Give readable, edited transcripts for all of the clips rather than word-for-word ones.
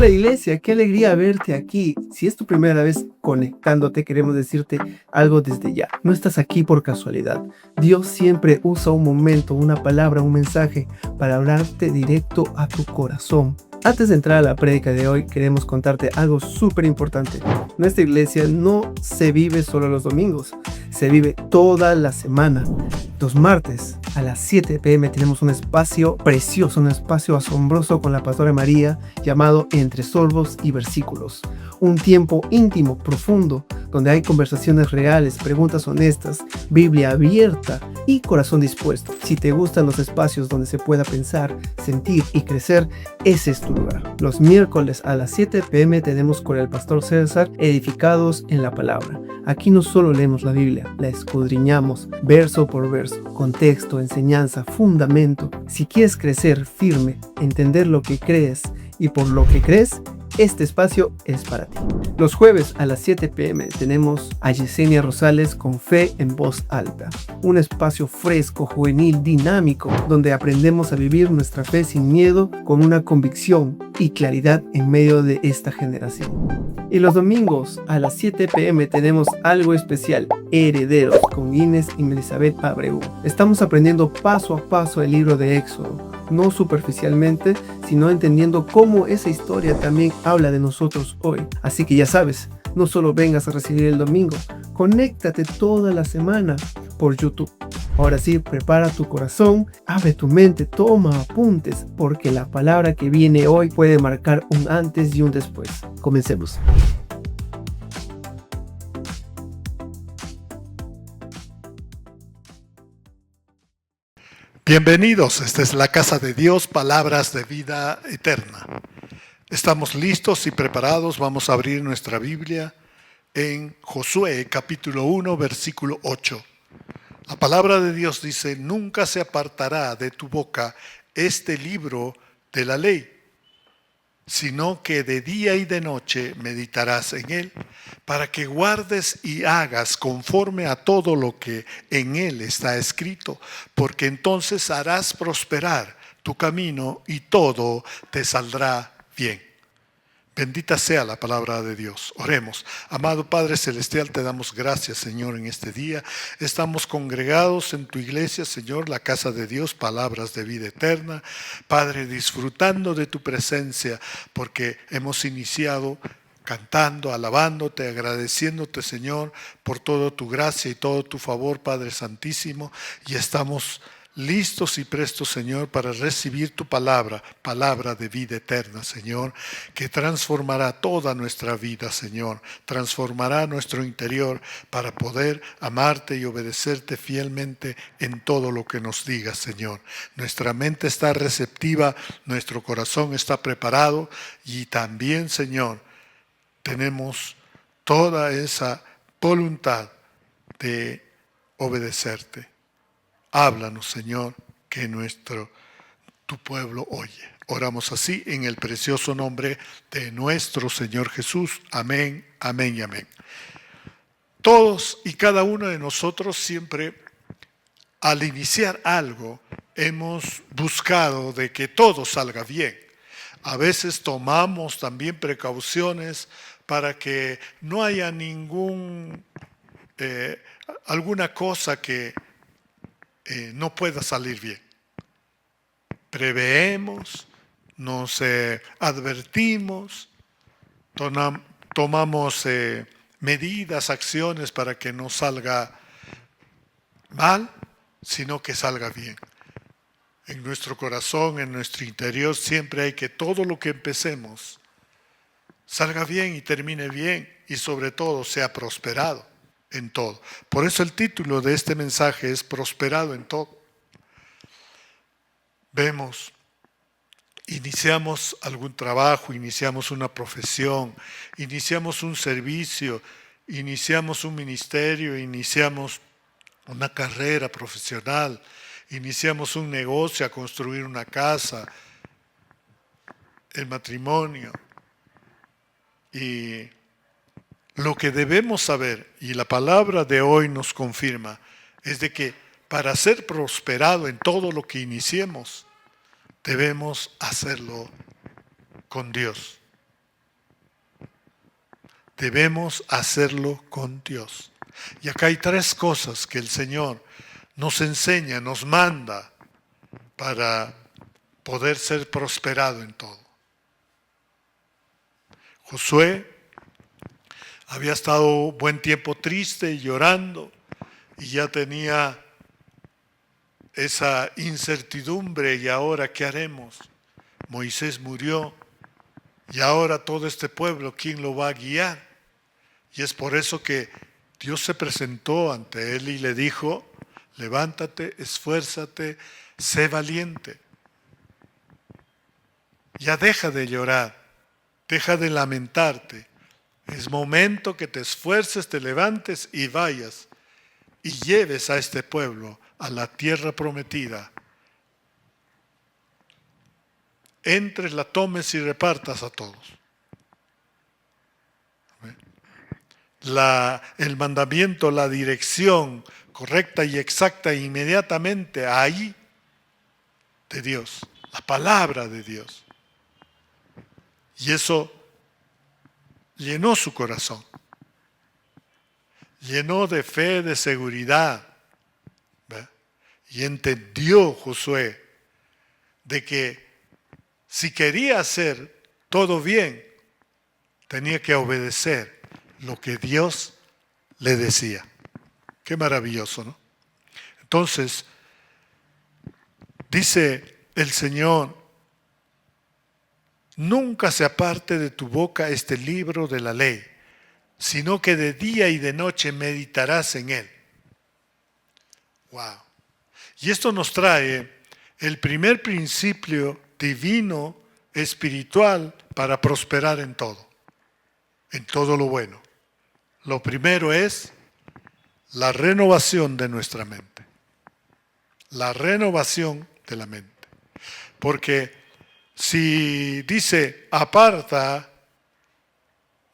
Hola iglesia, qué alegría verte aquí. Si es tu primera vez conectándote, queremos decirte algo desde ya. No estás aquí por casualidad. Dios siempre usa un momento, una palabra, un mensaje para hablarte directo a tu corazón. Antes de entrar a la prédica de hoy, queremos contarte algo súper importante. Nuestra iglesia no se vive solo los domingos, se vive toda la semana. Los martes a las 7 p.m. tenemos un espacio precioso, un espacio asombroso con la pastora María llamado Entre Sorbos y Versículos. Un tiempo íntimo, profundo, donde hay conversaciones reales, preguntas honestas, Biblia abierta y corazón dispuesto. Si te gustan los espacios donde se pueda pensar, sentir y crecer, ese es tu lugar. Los miércoles a las 7 p.m. tenemos con el pastor César Edificados en la Palabra. Aquí no solo leemos la Biblia, la escudriñamos verso por verso, contexto, enseñanza, fundamento. Si quieres crecer firme, entender lo que crees y por lo que crees, este espacio es para ti. Los jueves a las 7 p.m. tenemos a Yesenia Rosales con Fe en Voz Alta. Un espacio fresco, juvenil, dinámico, donde aprendemos a vivir nuestra fe sin miedo, con una convicción y claridad en medio de esta generación. Y los domingos a las 7 p.m. tenemos algo especial, Herederos, con Inés y Elizabeth Abreu. Estamos aprendiendo paso a paso el libro de Éxodo, no superficialmente, sino entendiendo cómo esa historia también habla de nosotros hoy. Así que ya sabes, no solo vengas a recibir el domingo, conéctate toda la semana por YouTube. Ahora sí, prepara tu corazón, abre tu mente, toma apuntes, porque la palabra que viene hoy puede marcar un antes y un después. Comencemos. Bienvenidos, esta es la casa de Dios, palabras de vida eterna. Estamos listos y preparados, vamos a abrir nuestra Biblia en Josué capítulo 1 versículo 8. La palabra de Dios dice: nunca se apartará de tu boca este libro de la ley, sino que de día y de noche meditarás en él, para que guardes y hagas conforme a todo lo que en él está escrito, porque entonces harás prosperar tu camino y todo te saldrá bien. Bendita sea la palabra de Dios. Oremos. Amado Padre Celestial, te damos gracias, Señor, en este día. Estamos congregados en tu iglesia, Señor, la casa de Dios, palabras de vida eterna. Padre, disfrutando de tu presencia, porque hemos iniciado cantando, alabándote, agradeciéndote, Señor, por toda tu gracia y todo tu favor, Padre Santísimo, y estamos listos y prestos, Señor, para recibir tu palabra, palabra de vida eterna, Señor, que transformará toda nuestra vida, Señor, transformará nuestro interior para poder amarte y obedecerte fielmente en todo lo que nos digas, Señor. Nuestra mente está receptiva, nuestro corazón está preparado y también, Señor, tenemos toda esa voluntad de obedecerte. Háblanos, Señor, que tu pueblo oye. Oramos así en el precioso nombre de nuestro Señor Jesús. Amén, amén y amén. Todos y cada uno de nosotros siempre, al iniciar algo, hemos buscado de que todo salga bien. A veces tomamos también precauciones para que no haya alguna cosa que no pueda salir bien. Preveemos, nos advertimos, tomamos medidas, acciones para que no salga mal, sino que salga bien. En nuestro corazón, en nuestro interior, siempre hay que todo lo que empecemos salga bien y termine bien, y sobre todo sea prosperado en todo. Por eso el título de este mensaje es Prosperado en todo. Vemos, iniciamos algún trabajo, iniciamos una profesión, iniciamos un servicio, iniciamos un ministerio, iniciamos una carrera profesional, iniciamos un negocio, a construir una casa, el matrimonio. Y lo que debemos saber, y la palabra de hoy nos confirma, es de que para ser prosperado en todo lo que iniciemos, debemos hacerlo con Dios. debemos hacerlo con Dios. Y acá hay 3 cosas que el Señor nos enseña, nos manda para poder ser prosperado en todo. Josué había estado buen tiempo triste y llorando y ya tenía esa incertidumbre. ¿Y ahora qué haremos? Moisés murió y ahora todo este pueblo, ¿quién lo va a guiar? Y es por eso que Dios se presentó ante él y le dijo: levántate, esfuérzate, sé valiente. Ya deja de llorar, deja de lamentarte. Es momento que te esfuerces, te levantes y vayas y lleves a este pueblo a la tierra prometida. Entres, la tomes y repartas a todos. El mandamiento, la dirección correcta y exacta inmediatamente ahí de Dios, la palabra de Dios. Y eso llenó su corazón, llenó de fe, de seguridad. ¿Ve? Y entendió Josué de que si quería hacer todo bien, tenía que obedecer lo que Dios le decía. Qué maravilloso, ¿no? Entonces, dice el Señor: nunca se aparte de tu boca este libro de la ley, sino que de día y de noche meditarás en él. Wow. Y esto nos trae el primer principio divino, espiritual, para prosperar en todo lo bueno. Lo primero es la renovación de nuestra mente. La renovación de la mente. Porque si dice: aparta,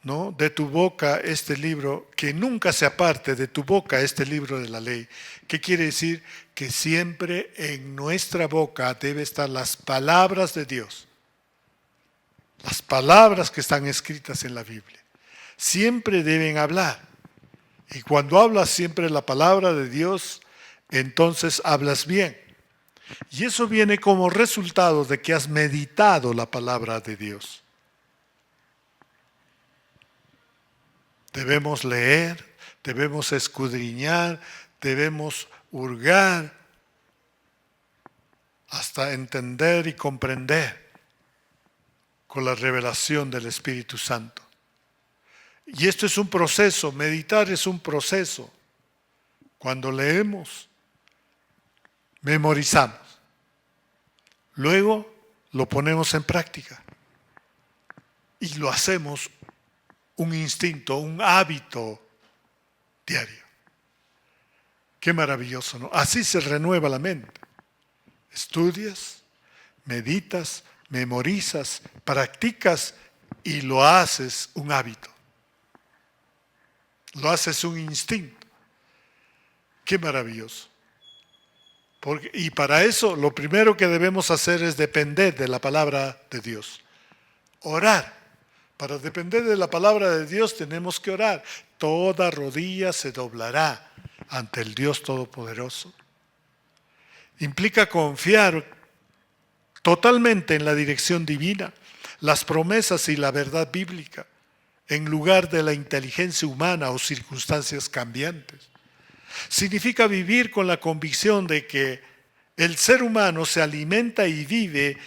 ¿no?, de tu boca este libro, que nunca se aparte de tu boca este libro de la ley. ¿Qué quiere decir? Que siempre en nuestra boca debe estar las palabras de Dios. Las palabras que están escritas en la Biblia. Siempre deben hablar. Y cuando hablas siempre la palabra de Dios, entonces hablas bien. Y eso viene como resultado de que has meditado la palabra de Dios. Debemos leer, debemos escudriñar, debemos hurgar hasta entender y comprender con la revelación del Espíritu Santo. Y esto es un proceso, meditar es un proceso. Cuando leemos, memorizamos. Luego lo ponemos en práctica. Y lo hacemos un instinto, un hábito diario. Qué maravilloso, ¿no? Así se renueva la mente. Estudias, meditas, memorizas, practicas y lo haces un hábito. Lo haces un instinto. Qué maravilloso. Y para eso lo primero que debemos hacer es depender de la palabra de Dios. Orar. Para depender de la palabra de Dios tenemos que orar. Toda rodilla se doblará ante el Dios Todopoderoso. Implica confiar totalmente en la dirección divina, las promesas y la verdad bíblica, en lugar de la inteligencia humana o circunstancias cambiantes. Significa vivir con la convicción de que el ser humano se alimenta y vive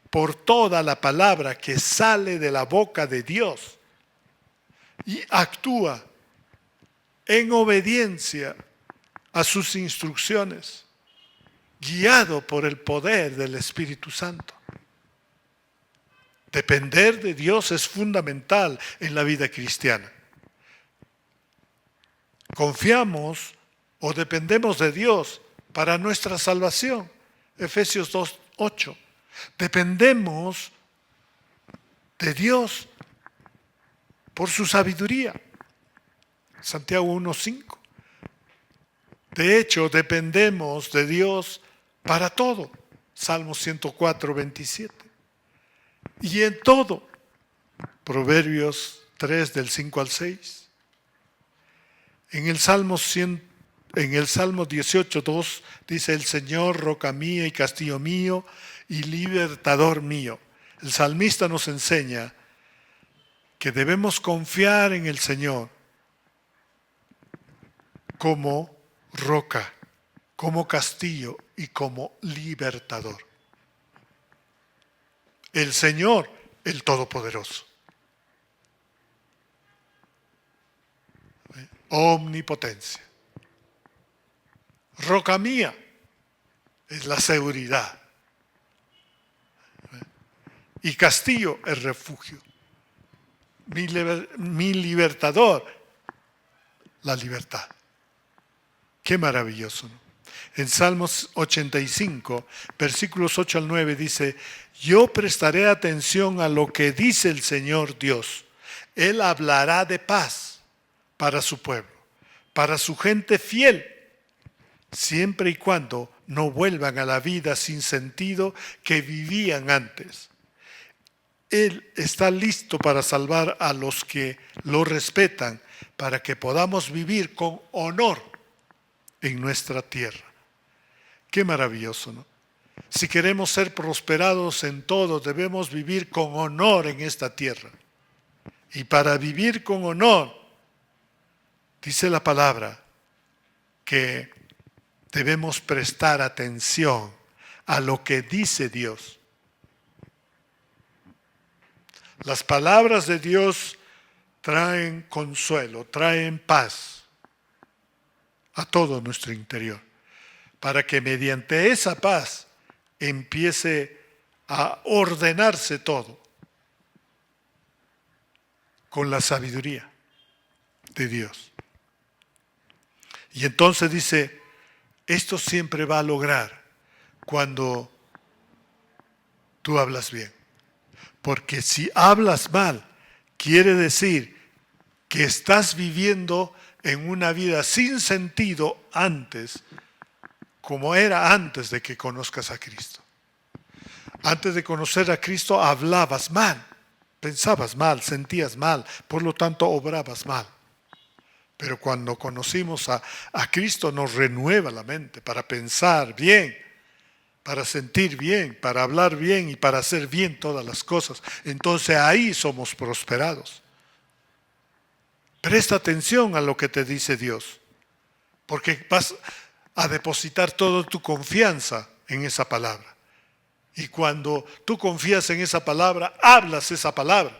por toda la palabra que sale de la boca de Dios y actúa en obediencia a sus instrucciones, guiado por el poder del Espíritu Santo. Depender de Dios es fundamental en la vida cristiana. Confiamos o dependemos de Dios para nuestra salvación. Efesios 2:8. Dependemos de Dios por su sabiduría. Santiago 1:5. De hecho, dependemos de Dios para todo. Salmos 104:27. Y en todo, Proverbios 3 del 5 al 6. En el Salmo 18:2 dice: el Señor, roca mía y castillo mío y libertador mío. El salmista nos enseña que debemos confiar en el Señor como roca, como castillo y como libertador. El Señor, el Todopoderoso, omnipotencia. Roca mía es la seguridad. Y castillo, el refugio. Mi libertador, la libertad. Qué maravilloso, ¿no? En Salmos 85, versículos 8 al 9 dice: yo prestaré atención a lo que dice el Señor Dios. Él hablará de paz para su pueblo, para su gente fiel, siempre y cuando no vuelvan a la vida sin sentido que vivían antes. Él está listo para salvar a los que lo respetan, para que podamos vivir con honor en nuestra tierra. Qué maravilloso, ¿no? Si queremos ser prosperados en todo, debemos vivir con honor en esta tierra. Y para vivir con honor, dice la palabra, que debemos prestar atención a lo que dice Dios. Las palabras de Dios traen consuelo, traen paz a todo nuestro interior, para que mediante esa paz empiece a ordenarse todo con la sabiduría de Dios. Y entonces dice, esto siempre va a lograr cuando tú hablas bien. Porque si hablas mal, quiere decir que estás viviendo en una vida sin sentido antes, como era antes de que conozcas a Cristo. Antes de conocer a Cristo hablabas mal, pensabas mal, sentías mal, por lo tanto obrabas mal. Pero cuando conocimos a Cristo nos renueva la mente para pensar bien, para sentir bien, para hablar bien y para hacer bien todas las cosas. Entonces ahí somos prosperados. Presta atención a lo que te dice Dios, porque vas a depositar toda tu confianza en esa palabra. Y cuando tú confías en esa palabra, hablas esa palabra.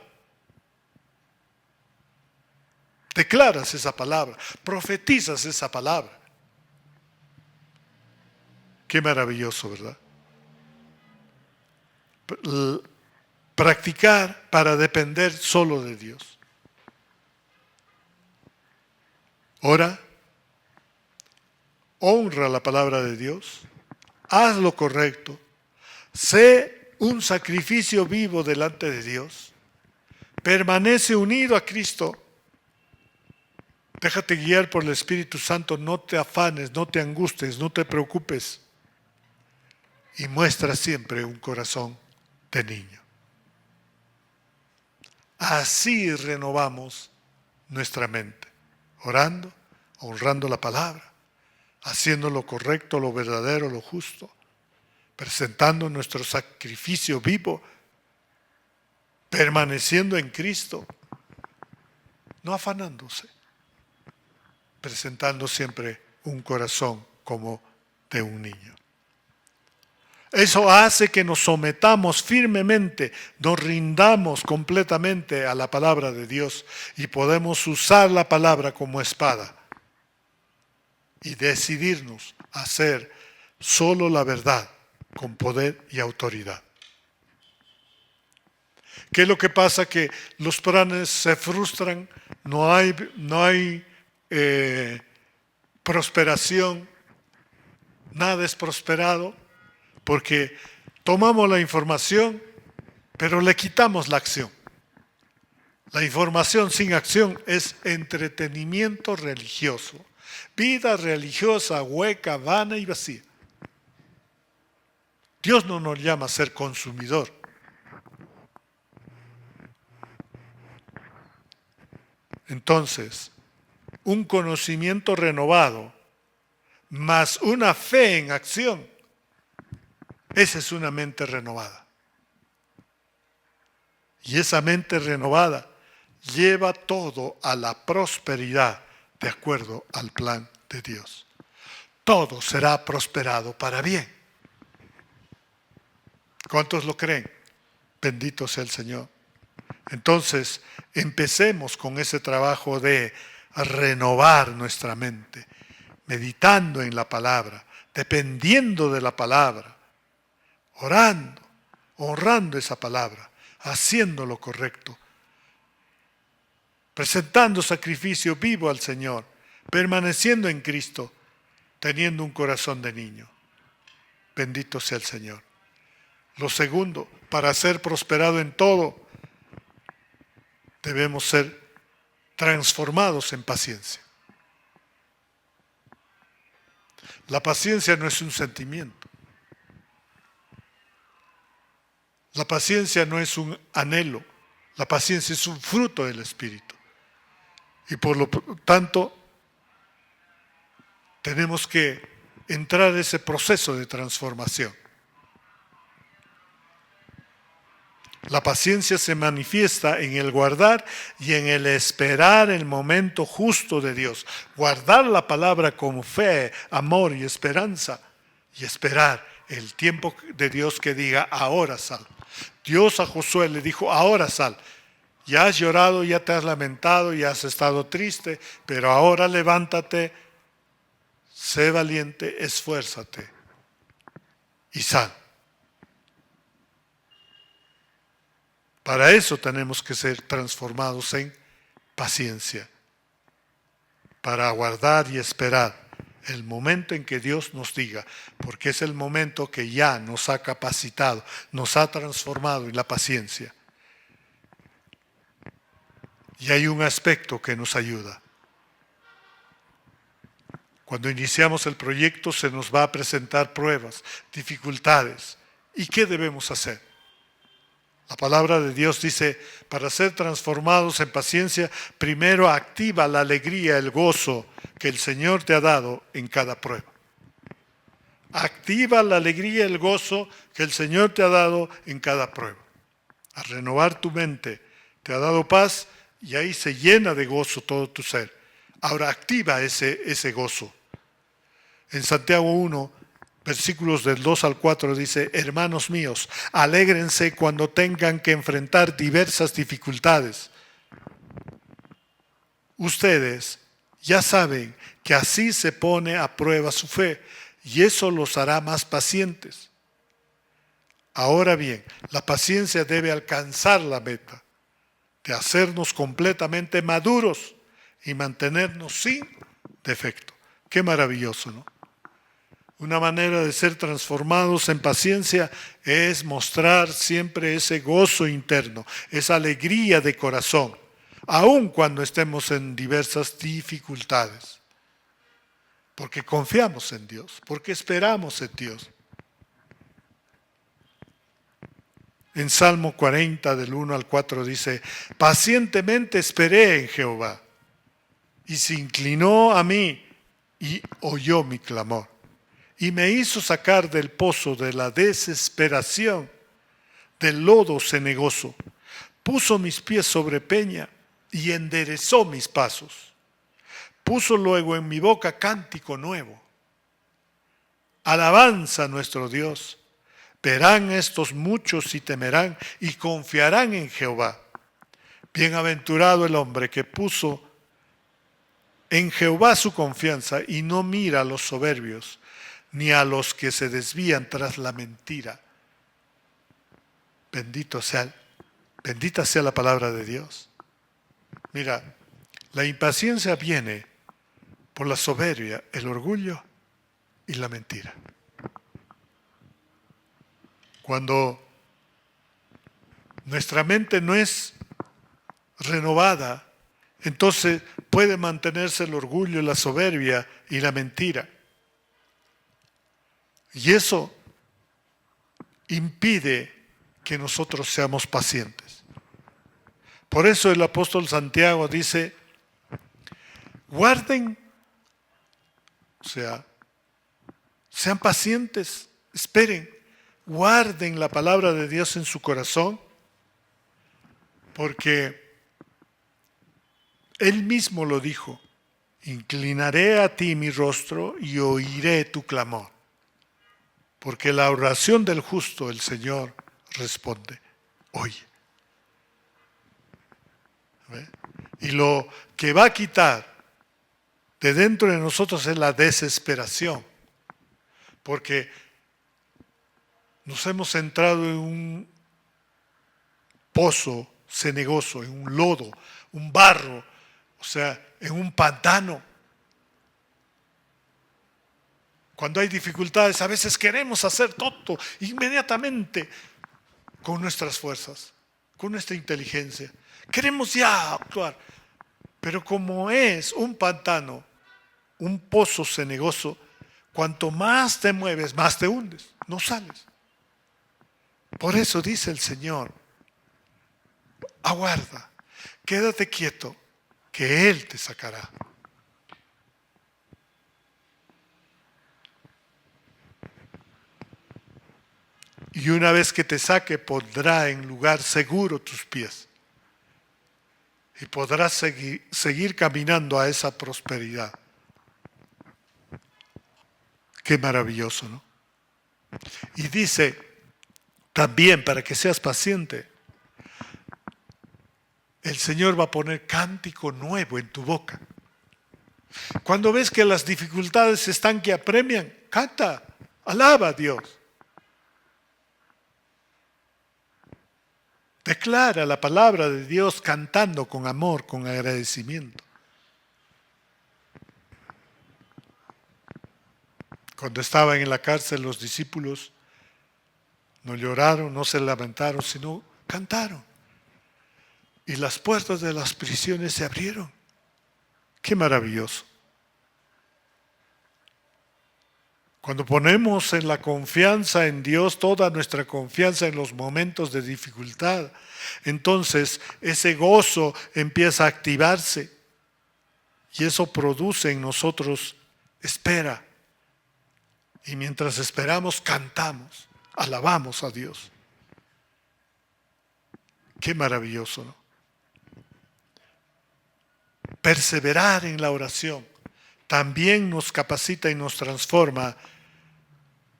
Declaras esa palabra, profetizas esa palabra. Qué maravilloso, ¿verdad? Practicar para depender solo de Dios. Ora, honra la palabra de Dios, haz lo correcto, sé un sacrificio vivo delante de Dios, permanece unido a Cristo, déjate guiar por el Espíritu Santo, no te afanes, no te angusties, no te preocupes y muestra siempre un corazón de niño. Así renovamos nuestra mente, orando, honrando la palabra, haciendo lo correcto, lo verdadero, lo justo, presentando nuestro sacrificio vivo, permaneciendo en Cristo, no afanándose, presentando siempre un corazón como de un niño. Eso hace que nos sometamos firmemente, nos rindamos completamente a la palabra de Dios y podemos usar la palabra como espada y decidirnos a hacer solo la verdad con poder y autoridad. ¿Qué es lo que pasa? Que los planes se frustran, no hay prosperación, nada es prosperado. Porque tomamos la información, pero le quitamos la acción. La información sin acción es entretenimiento religioso, vida religiosa hueca, vana y vacía. Dios no nos llama a ser consumidor. Entonces, un conocimiento renovado más una fe en acción, esa es una mente renovada. Y esa mente renovada lleva todo a la prosperidad de acuerdo al plan de Dios. Todo será prosperado para bien. ¿Cuántos lo creen? Bendito sea el Señor. Entonces, empecemos con ese trabajo de renovar nuestra mente, meditando en la palabra, dependiendo de la palabra, orando, honrando esa palabra, haciendo lo correcto, presentando sacrificio vivo al Señor, permaneciendo en Cristo, teniendo un corazón de niño. Bendito sea el Señor. Lo segundo, para ser prosperado en todo, debemos ser transformados en paciencia. La paciencia no es un sentimiento. La paciencia no es un anhelo. La paciencia es un fruto del Espíritu. Y por lo tanto, tenemos que entrar en ese proceso de transformación. La paciencia se manifiesta en el guardar y en el esperar el momento justo de Dios. Guardar la palabra con fe, amor y esperanza. Y esperar el tiempo de Dios que diga, ahora sal. Dios a Josué le dijo, ahora sal. Ya has llorado, ya te has lamentado, ya has estado triste, pero ahora levántate, sé valiente, esfuérzate y sal. Para eso tenemos que ser transformados en paciencia, para aguardar y esperar el momento en que Dios nos diga, porque es el momento que ya nos ha capacitado, nos ha transformado en la paciencia. Y hay un aspecto que nos ayuda. Cuando iniciamos el proyecto se nos va a presentar pruebas, dificultades. ¿Y qué debemos hacer? La palabra de Dios dice, para ser transformados en paciencia, primero activa la alegría, el gozo que el Señor te ha dado en cada prueba. Activa la alegría, el gozo que el Señor te ha dado en cada prueba. A renovar tu mente, te ha dado paz y ahí se llena de gozo todo tu ser. Ahora activa ese gozo. En Santiago 1, versículos del 2 al 4 dice, hermanos míos, alégrense cuando tengan que enfrentar diversas dificultades. Ustedes ya saben que así se pone a prueba su fe y eso los hará más pacientes. Ahora bien, la paciencia debe alcanzar la meta de hacernos completamente maduros y mantenernos sin defecto. Qué maravilloso, ¿no? Una manera de ser transformados en paciencia es mostrar siempre ese gozo interno, esa alegría de corazón, aun cuando estemos en diversas dificultades. Porque confiamos en Dios, porque esperamos en Dios. En Salmo 40, del 1 al 4 dice, pacientemente esperé en Jehová, y se inclinó a mí y oyó mi clamor. Y me hizo sacar del pozo de la desesperación, del lodo cenagoso. Puso mis pies sobre peña y enderezó mis pasos. Puso luego en mi boca cántico nuevo. Alabanza a nuestro Dios. Verán estos muchos y temerán y confiarán en Jehová. Bienaventurado el hombre que puso en Jehová su confianza y no mira a los soberbios, ni a los que se desvían tras la mentira. Bendita sea la palabra de Dios. Mira, la impaciencia viene por la soberbia, el orgullo y la mentira. Cuando nuestra mente no es renovada, entonces puede mantenerse el orgullo, la soberbia y la mentira. Y eso impide que nosotros seamos pacientes. Por eso el apóstol Santiago dice, Guarden, o sea, sean pacientes, esperen, guarden la palabra de Dios en su corazón, porque Él mismo lo dijo: inclinaré a ti mi rostro y oiré tu clamor, porque la oración del justo el Señor responde, oye. ¿Ve? Y lo que va a quitar de dentro de nosotros es la desesperación, porque nos hemos entrado en un pozo cenagoso, en un lodo, un barro, o sea, en un pantano. Cuando hay dificultades, a veces queremos hacer todo inmediatamente con nuestras fuerzas, con nuestra inteligencia. Queremos ya actuar, pero como es un pantano, un pozo cenagoso, cuanto más te mueves, más te hundes, no sales. Por eso dice el Señor: aguarda, quédate quieto, que Él te sacará. Y una vez que te saque, pondrá en lugar seguro tus pies. Y podrás seguir caminando a esa prosperidad. Qué maravilloso, ¿no? Y dice también, para que seas paciente, el Señor va a poner cántico nuevo en tu boca. Cuando ves que las dificultades están que apremian, canta, alaba a Dios. Declara la palabra de Dios cantando con amor, con agradecimiento. Cuando estaban en la cárcel, los discípulos no lloraron, no se lamentaron, sino cantaron. Y las puertas de las prisiones se abrieron. ¡Qué maravilloso! Cuando ponemos en la confianza en Dios, toda nuestra confianza en los momentos de dificultad, entonces ese gozo empieza a activarse y eso produce en nosotros espera. Y mientras esperamos, cantamos, alabamos a Dios. Qué maravilloso, ¿no? Perseverar en la oración también nos capacita y nos transforma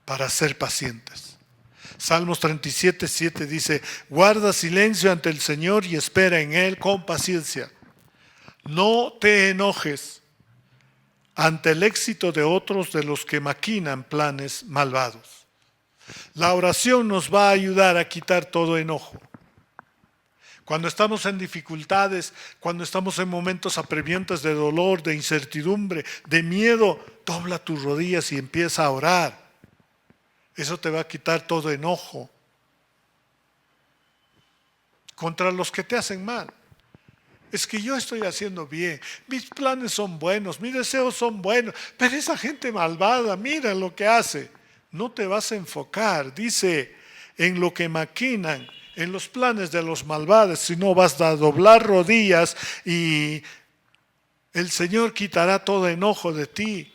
para ser pacientes. Salmos 37:7 dice: guarda silencio ante el Señor y espera en Él con paciencia. No te enojes ante el éxito de otros, de los que maquinan planes malvados. La oración nos va a ayudar a quitar todo enojo. Cuando estamos en dificultades, cuando estamos en momentos apremiantes de dolor, de incertidumbre, de miedo, dobla tus rodillas y empieza a orar. Eso te va a quitar todo enojo contra los que te hacen mal. Es que yo estoy haciendo bien, mis planes son buenos, mis deseos son buenos, pero esa gente malvada, mira lo que hace. No te vas a enfocar, dice, en lo que maquinan, en los planes de los malvados, sino vas a doblar rodillas y el Señor quitará todo enojo de ti.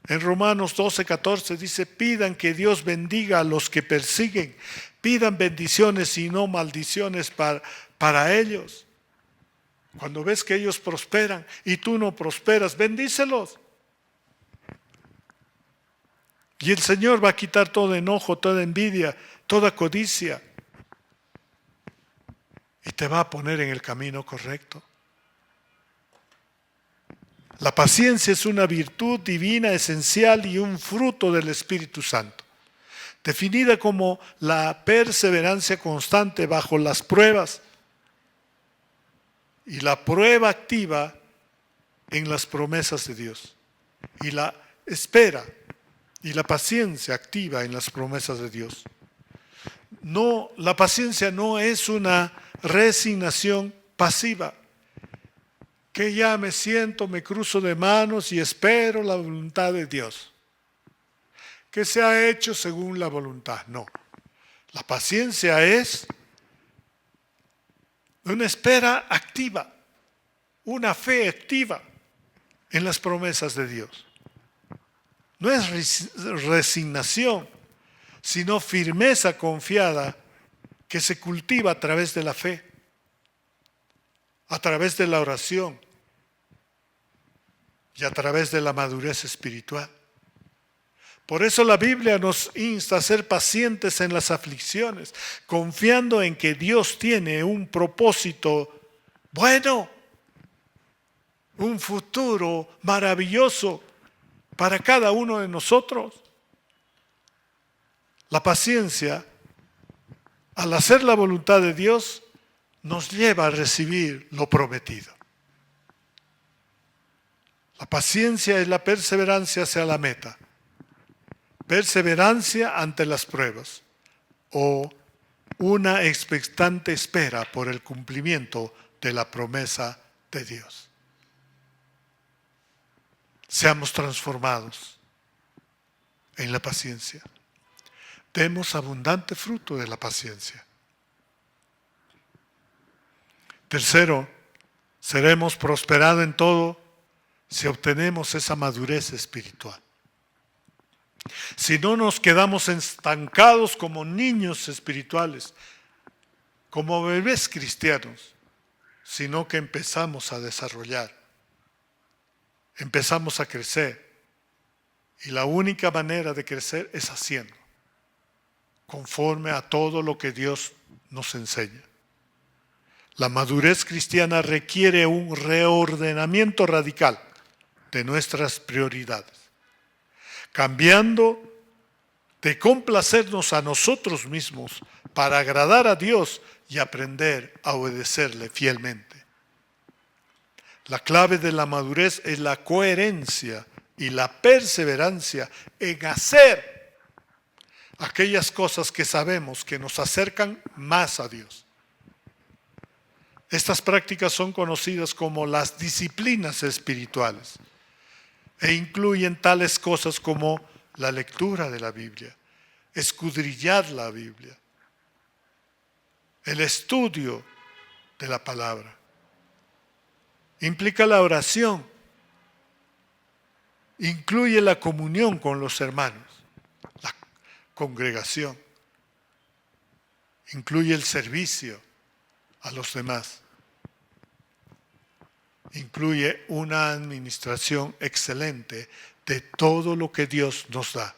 En Romanos 12:14 dice: pidan que Dios bendiga a los que persiguen, pidan bendiciones y no maldiciones para ellos. Cuando ves que ellos prosperan y tú no prosperas, bendícelos. Y el Señor va a quitar todo enojo, toda envidia, toda codicia. Y te va a poner en el camino correcto. La paciencia es una virtud divina esencial y un fruto del Espíritu Santo, definida como la perseverancia constante bajo las pruebas y la prueba activa en las promesas de Dios, y la espera y la paciencia activa en las promesas de Dios. No, la paciencia no es una resignación pasiva, que ya me siento, me cruzo de manos y espero la voluntad de Dios, que se ha hecho según la voluntad. No, la paciencia es una espera activa. una fe activa en las promesas de Dios. No es resignación, sino firmeza confiada que se cultiva a través de la fe, a través de la oración y a través de la madurez espiritual. Por eso la Biblia nos insta a ser pacientes en las aflicciones, confiando en que Dios tiene un propósito bueno, un futuro maravilloso para cada uno de nosotros. La paciencia, al hacer la voluntad de Dios, nos lleva a recibir lo prometido. La paciencia es la perseverancia hacia la meta. Perseverancia ante las pruebas o una expectante espera por el cumplimiento de la promesa de Dios. Seamos transformados en la paciencia. Demos abundante fruto de la paciencia. Tercero, seremos prosperados en todo si obtenemos esa madurez espiritual. Si no nos quedamos estancados como niños espirituales, como bebés cristianos, sino que empezamos a desarrollar, empezamos a crecer. Y la única manera de crecer es haciendo, conforme a todo lo que Dios nos enseña. La madurez cristiana requiere un reordenamiento radical de nuestras prioridades, cambiando de complacernos a nosotros mismos para agradar a Dios y aprender a obedecerle fielmente. La clave de la madurez es la coherencia y la perseverancia en hacer aquellas cosas que sabemos que nos acercan más a Dios. Estas prácticas son conocidas como las disciplinas espirituales e incluyen tales cosas como la lectura de la Biblia, escudriñar la Biblia, el estudio de la palabra. Implica la oración, incluye la comunión con los hermanos, la congregación, incluye el servicio a los demás, incluye una administración excelente de todo lo que Dios nos da.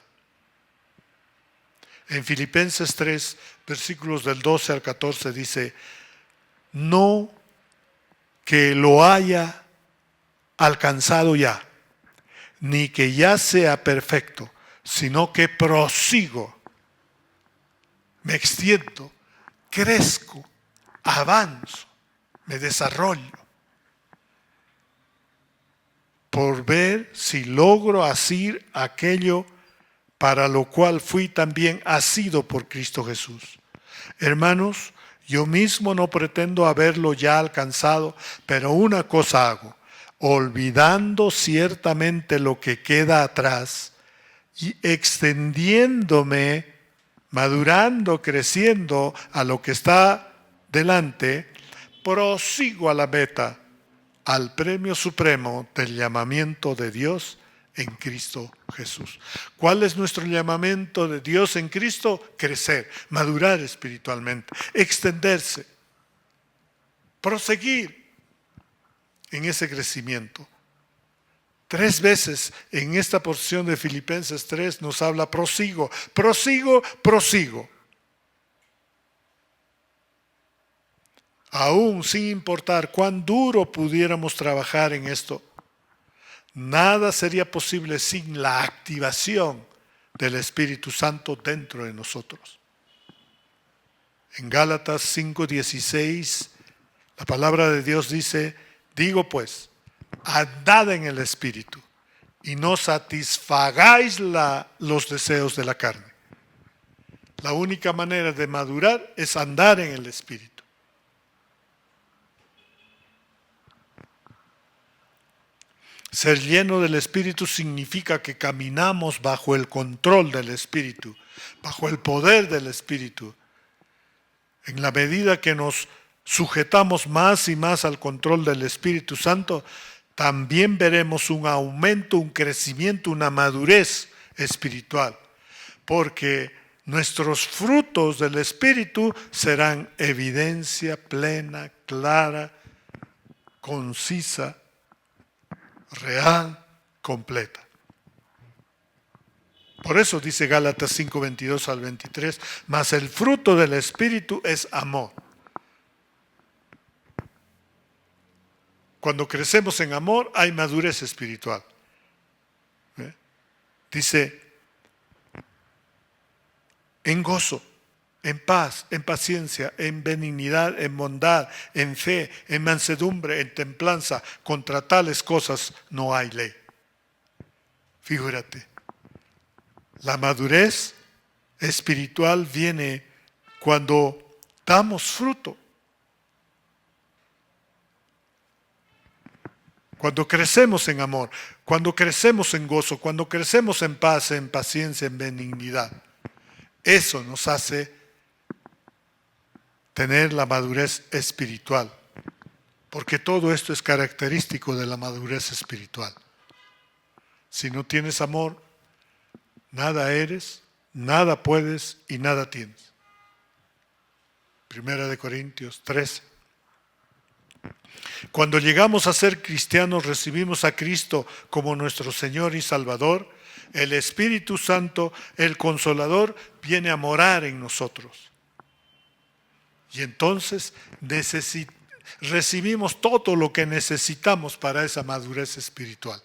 En Filipenses 3, versículos del 12 al 14 dice: no que lo haya alcanzado ya, ni que ya sea perfecto, sino que prosigo, me extiendo, crezco, avanzo, me desarrollo, por ver si logro asir aquello para lo cual fui también asido por Cristo Jesús. Hermanos, yo mismo no pretendo haberlo ya alcanzado, pero una cosa hago, olvidando ciertamente lo que queda atrás y extendiéndome, madurando, creciendo a lo que está delante, prosigo a la meta, al premio supremo del llamamiento de Dios en Cristo Jesús. ¿Cuál es nuestro llamamiento de Dios en Cristo? Crecer, madurar espiritualmente, extenderse, proseguir en ese crecimiento. 3 veces en esta porción de Filipenses 3 nos habla prosigo, prosigo, prosigo. Aún sin importar cuán duro pudiéramos trabajar en esto, nada sería posible sin la activación del Espíritu Santo dentro de nosotros. En Gálatas 5:16, la palabra de Dios dice: digo pues, andad en el Espíritu y no satisfagáis los deseos de la carne. La única manera de madurar es andar en el Espíritu. Ser lleno del Espíritu significa que caminamos bajo el control del Espíritu, bajo el poder del Espíritu. En la medida que nos sujetamos más y más al control del Espíritu Santo, también veremos un aumento, un crecimiento, una madurez espiritual. Porque nuestros frutos del Espíritu serán evidencia plena, clara, concisa, real, completa. Por eso dice Gálatas 5, 22 al 23, mas el fruto del Espíritu es amor. Cuando crecemos en amor hay madurez espiritual. Dice, en gozo, en paz, en paciencia, en benignidad, en bondad, en fe, en mansedumbre, en templanza. Contra tales cosas no hay ley. Figúrate, la madurez espiritual viene cuando damos fruto. Cuando crecemos en amor, cuando crecemos en gozo, cuando crecemos en paz, en paciencia, en benignidad. Eso nos hace tener la madurez espiritual, porque todo esto es característico de la madurez espiritual. Si no tienes amor, nada eres, nada puedes y nada tienes. 1 Corintios 13. Cuando llegamos a ser cristianos, recibimos a Cristo como nuestro Señor y Salvador. El Espíritu Santo, el Consolador, viene a morar en nosotros. Y entonces recibimos todo lo que necesitamos para esa madurez espiritual.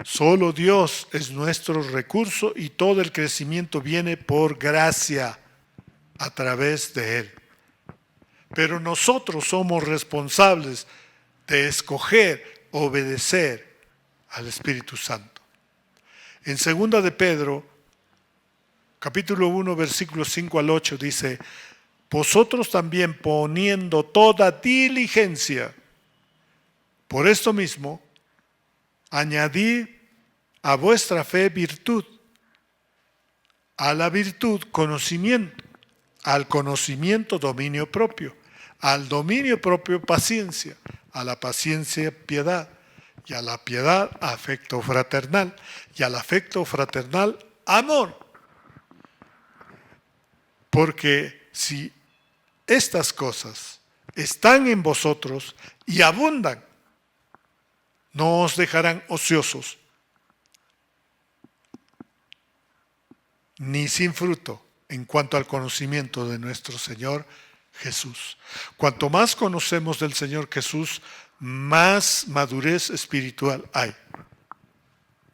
Solo Dios es nuestro recurso y todo el crecimiento viene por gracia a través de Él. Pero nosotros somos responsables de escoger, obedecer al Espíritu Santo. En 2 de Pedro, capítulo 1, versículos 5 al 8, dice, vosotros también poniendo toda diligencia, por esto mismo, añadid a vuestra fe virtud, a la virtud conocimiento, al conocimiento dominio propio, al dominio propio paciencia, a la paciencia piedad, y a la piedad afecto fraternal, y al afecto fraternal amor. Porque si estas cosas están en vosotros y abundan, no os dejarán ociosos, ni sin fruto en cuanto al conocimiento de nuestro Señor Jesús. Cuanto más conocemos del Señor Jesús, más madurez espiritual hay.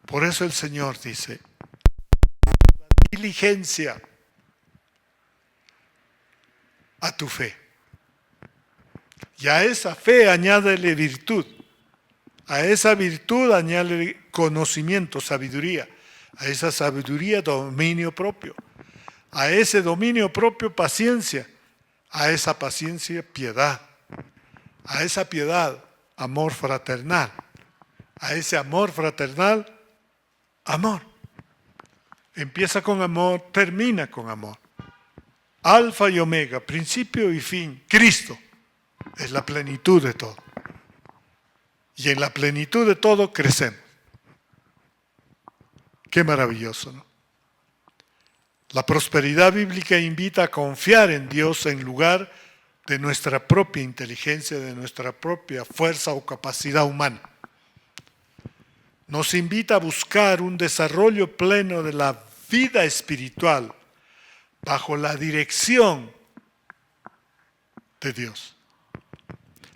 Por eso el Señor dice, diligencia a tu fe. Y a esa fe añádele virtud. A esa virtud añádele conocimiento, sabiduría. A esa sabiduría dominio propio. A ese dominio propio paciencia. A esa paciencia piedad. A esa piedad amor fraternal. A ese amor fraternal amor. Empieza con amor, termina con amor. Alfa y omega, principio y fin, Cristo es la plenitud de todo. Y en la plenitud de todo crecemos. Qué maravilloso, ¿no? La prosperidad bíblica invita a confiar en Dios en lugar de nuestra propia inteligencia, de nuestra propia fuerza o capacidad humana. Nos invita a buscar un desarrollo pleno de la vida espiritual bajo la dirección de Dios.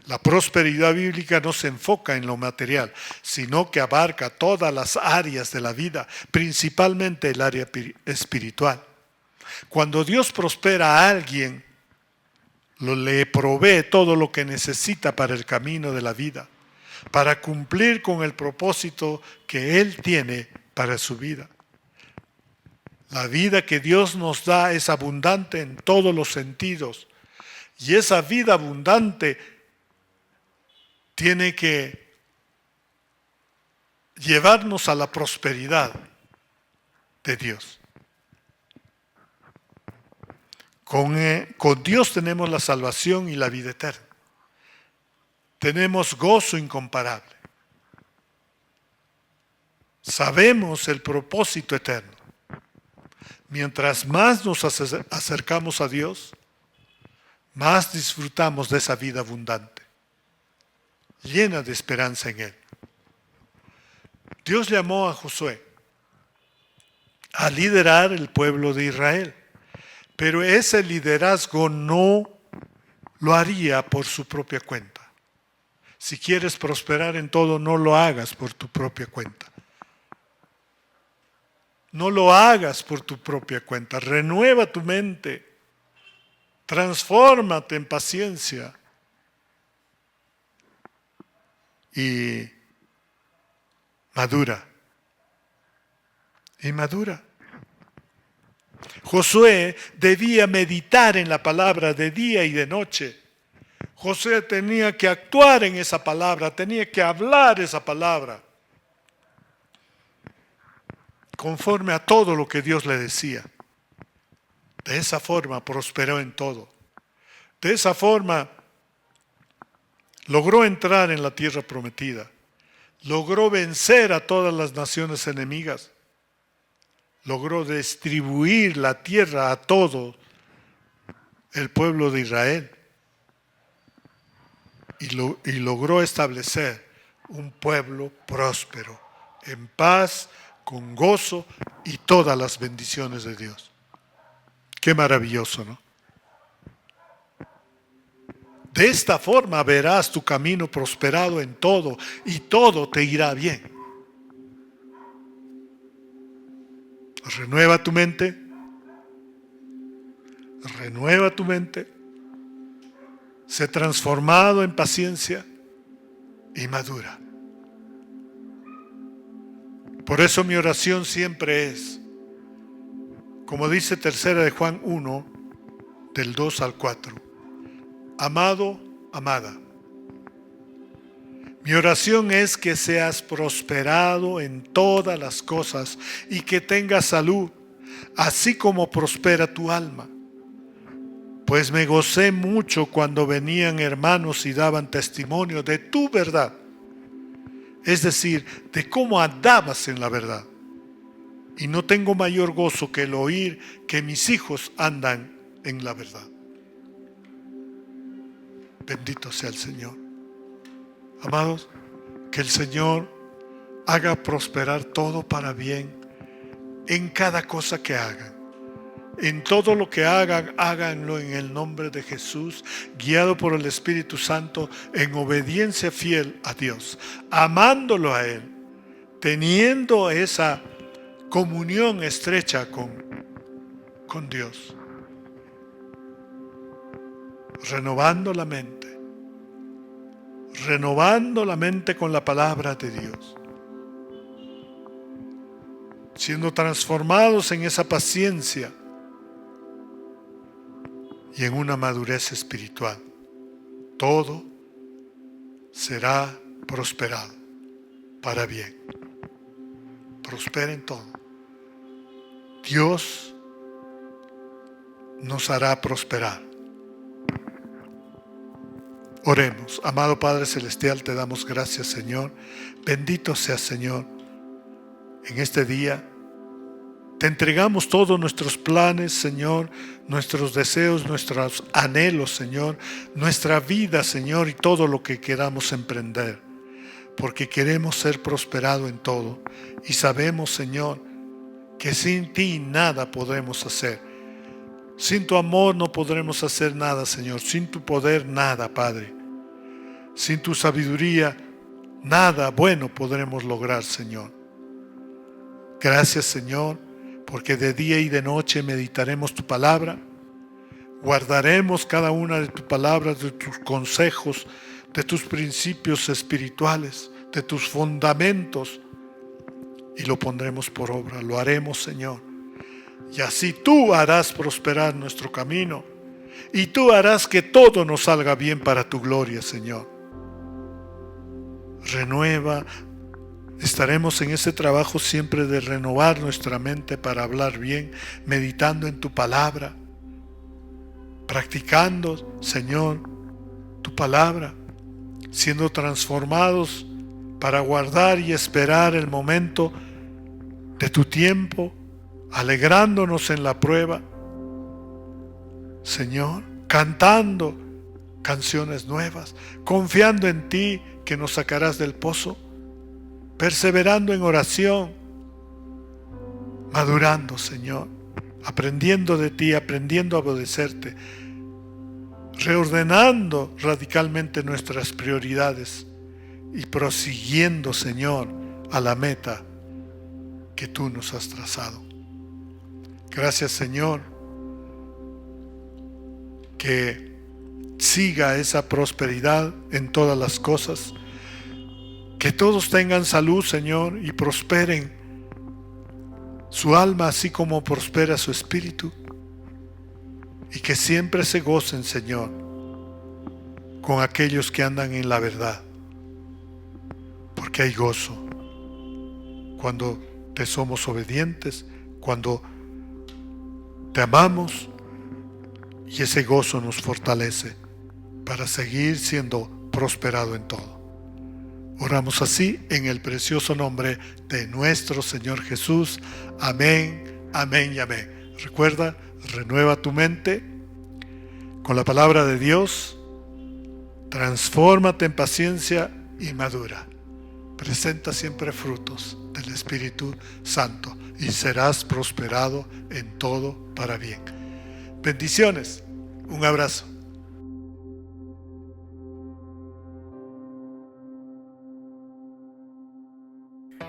La prosperidad bíblica no se enfoca en lo material, sino que abarca todas las áreas de la vida, principalmente el área espiritual. Cuando Dios prospera a alguien, le provee todo lo que necesita para el camino de la vida, para cumplir con el propósito que Él tiene para su vida. La vida que Dios nos da es abundante en todos los sentidos, y esa vida abundante tiene que llevarnos a la prosperidad de Dios. Con Dios tenemos la salvación y la vida eterna. Tenemos gozo incomparable. Sabemos el propósito eterno. Mientras más nos acercamos a Dios, más disfrutamos de esa vida abundante, llena de esperanza en Él. Dios llamó a Josué a liderar el pueblo de Israel, pero ese liderazgo no lo haría por su propia cuenta. Si quieres prosperar en todo, no lo hagas por tu propia cuenta. No lo hagas por tu propia cuenta. Renueva tu mente. Transfórmate en paciencia. Y madura. Y madura. Josué debía meditar en la palabra de día y de noche. Josué tenía que actuar en esa palabra, tenía que hablar esa palabra, conforme a todo lo que Dios le decía. De esa forma prosperó en todo. De esa forma logró entrar en la tierra prometida. Logró vencer a todas las naciones enemigas. Logró distribuir la tierra a todo el pueblo de Israel. Y logró establecer un pueblo próspero, en paz, con gozo y todas las bendiciones de Dios. Qué maravilloso, ¿no? De esta forma verás tu camino prosperado en todo y todo te irá bien. Renueva tu mente. Renueva tu mente. Sé transformado en paciencia y madura. Por eso mi oración siempre es, como dice 3 de Juan 1, del 2 al 4. Amado, amada, mi oración es que seas prosperado en todas las cosas y que tengas salud, así como prospera tu alma. Pues me gocé mucho cuando venían hermanos y daban testimonio de tu verdad. Es decir, de cómo andabas en la verdad. Y no tengo mayor gozo que el oír que mis hijos andan en la verdad. Bendito sea el Señor. Amados, que el Señor haga prosperar todo para bien en cada cosa que hagan. En todo lo que hagan, háganlo en el nombre de Jesús, guiado por el Espíritu Santo, en obediencia fiel a Dios, amándolo a Él, teniendo esa comunión estrecha con Dios, renovando la mente con la palabra de Dios, siendo transformados en esa paciencia y en una madurez espiritual. Todo será prosperado para bien. Prospera en todo. Dios nos hará prosperar. Oremos. Amado Padre Celestial, te damos gracias, Señor. Bendito seas, Señor. En este día te entregamos todos nuestros planes, Señor, nuestros deseos, nuestros anhelos, Señor, nuestra vida, Señor, y todo lo que queramos emprender, porque queremos ser prosperados en todo y sabemos, Señor, que sin ti nada podremos hacer. Sin tu amor no podremos hacer nada, Señor. Sin tu poder, nada, Padre. Sin tu sabiduría, nada bueno podremos lograr, Señor. Gracias, Señor, porque de día y de noche meditaremos tu palabra, guardaremos cada una de tus palabras, de tus consejos, de tus principios espirituales, de tus fundamentos, y lo pondremos por obra, lo haremos, Señor. Y así tú harás prosperar nuestro camino, y tú harás que todo nos salga bien para tu gloria, Señor. Renueva. Estaremos en ese trabajo siempre de renovar nuestra mente para hablar bien, meditando en tu palabra, practicando, Señor, tu palabra, siendo transformados para guardar y esperar el momento de tu tiempo, alegrándonos en la prueba, Señor, cantando canciones nuevas, confiando en ti que nos sacarás del pozo, perseverando en oración, madurando, Señor, aprendiendo de ti, aprendiendo a obedecerte, reordenando radicalmente nuestras prioridades y prosiguiendo, Señor, a la meta que tú nos has trazado. Gracias, Señor, que siga esa prosperidad en todas las cosas, que todos tengan salud, Señor, y prosperen su alma así como prospera su espíritu, y que siempre se gocen, Señor, con aquellos que andan en la verdad, porque hay gozo cuando te somos obedientes, cuando te amamos, y ese gozo nos fortalece para seguir siendo prosperado en todo. Oramos así en el precioso nombre de nuestro Señor Jesús. Amén, amén y amén. Recuerda, renueva tu mente con la palabra de Dios, transfórmate en paciencia y madura. Presenta siempre frutos del Espíritu Santo y serás prosperado en todo para bien. Bendiciones, un abrazo.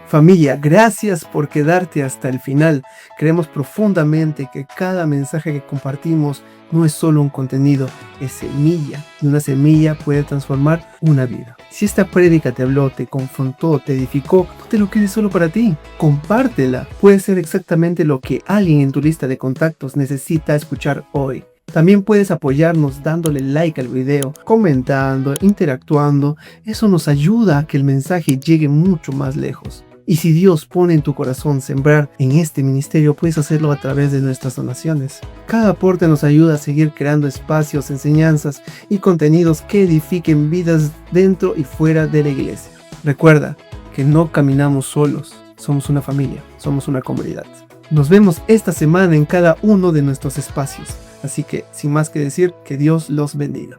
Familia, gracias por quedarte hasta el final. Creemos profundamente que cada mensaje que compartimos no es solo un contenido, es semilla. Y una semilla puede transformar una vida. Si esta prédica te habló, te confrontó, te edificó, no te lo quedes solo para ti. Compártela. Puede ser exactamente lo que alguien en tu lista de contactos necesita escuchar hoy. También puedes apoyarnos dándole like al video, comentando, interactuando. Eso nos ayuda a que el mensaje llegue mucho más lejos. Y si Dios pone en tu corazón sembrar en este ministerio, puedes hacerlo a través de nuestras donaciones. Cada aporte nos ayuda a seguir creando espacios, enseñanzas y contenidos que edifiquen vidas dentro y fuera de la iglesia. Recuerda que no caminamos solos, somos una familia, somos una comunidad. Nos vemos esta semana en cada uno de nuestros espacios. Así que, sin más que decir, que Dios los bendiga.